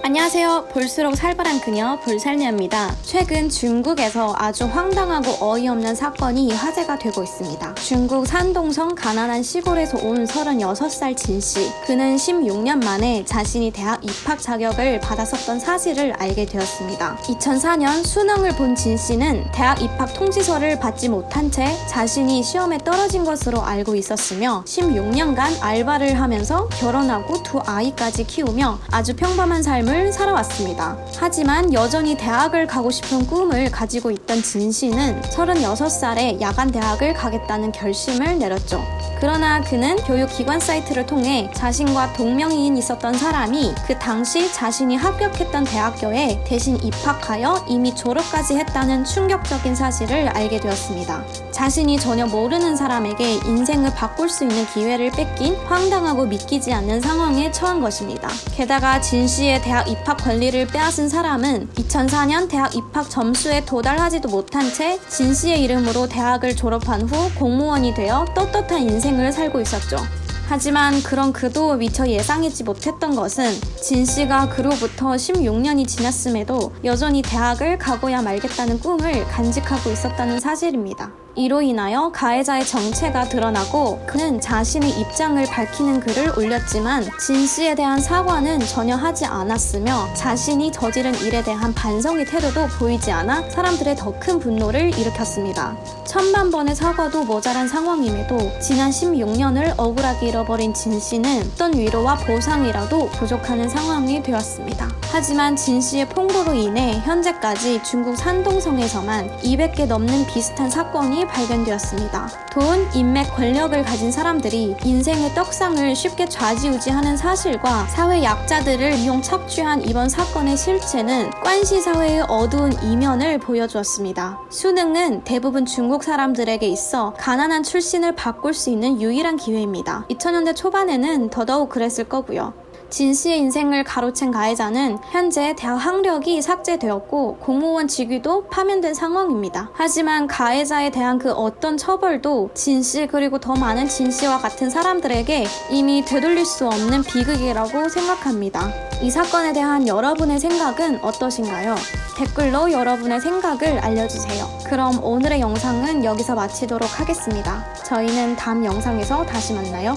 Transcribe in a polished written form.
안녕하세요. 볼수록 살벌한 그녀 볼살녀입니다. 최근 중국에서 아주 황당하고 어이없는 사건이 화제가 되고 있습니다. 중국 산동성 가난한 시골에서 온 36살 진씨. 그는 16년 만에 자신이 대학 입학 자격을 받았었던 사실을 알게 되었습니다. 2004년 수능을 본 진씨는 대학 입학 통지서를 받지 못한 채 자신이 시험에 떨어진 것으로 알고 있었으며 16년간 알바를 하면서 결혼하고 2아이까지 키우며 아주 평범한 삶을 살아왔습니다. 하지만 여전히 대학을 가고 싶은 꿈을 가지고 있던 진씨는 36살에 야간 대학을 가겠다는 결심을 내렸죠. 그러나 그는 교육기관 사이트를 통해 자신과 동명이인 있었던 사람이 그 당시 자신이 합격했던 대학교에 대신 입학하여 이미 졸업까지 했다는 충격적인 사실을 알게 되었습니다. 자신이 전혀 모르는 사람에게 인생을 바꿀 수 있는 기회를 뺏긴 황당하고 믿기지 않는 상황에 처한 것입니다. 게다가 진씨의 대학 입학 권리를 빼앗은 사람은 2004년 대학 입학 점수에 도달하지도 못한 채 진씨의 이름으로 대학을 졸업한 후 공무원이 되어 떳떳한 인생을 살고 있었죠. 하지만 그런 그도 미처 예상하지 못했던 것은 진씨가 그로부터 16년이 지났음에도 여전히 대학을 가고야 말겠다는 꿈을 간직하고 있었다는 사실입니다. 이로 인하여 가해자의 정체가 드러나고 그는 자신의 입장을 밝히는 글을 올렸지만 진씨에 대한 사과는 전혀 하지 않았으며 자신이 저지른 일에 대한 반성의 태도도 보이지 않아 사람들의 더 큰 분노를 일으켰습니다. 천만 번의 사과도 모자란 상황임에도 지난 16년을 억울하게 잃어버린 진씨는 어떤 위로와 보상이라도 부족하는 상황이 되었습니다. 하지만 진씨의 폭로로 인해 현재까지 중국 산동성에서만 200개 넘는 비슷한 사건이 발견되었습니다. 돈, 인맥, 권력을 가진 사람들이 인생의 떡상을 쉽게 좌지우지하는 사실과 사회 약자들을 이용 착취한 이번 사건의 실체는 관시사회의 어두운 이면을 보여주었습니다. 수능은 대부분 중국 사람들에게 있어 가난한 출신을 바꿀 수 있는 유일한 기회입니다. 2000년대 초반에는 더더욱 그랬을 거고요. 진씨의 인생을 가로챈 가해자는 현재 대학 학력이 삭제되었고 공무원 직위도 파면된 상황입니다. 하지만 가해자에 대한 그 어떤 처벌도 진씨 그리고 더 많은 진씨와 같은 사람들에게 이미 되돌릴 수 없는 비극이라고 생각합니다. 이 사건에 대한 여러분의 생각은 어떠신가요? 댓글로 여러분의 생각을 알려주세요. 그럼 오늘의 영상은 여기서 마치도록 하겠습니다. 저희는 다음 영상에서 다시 만나요.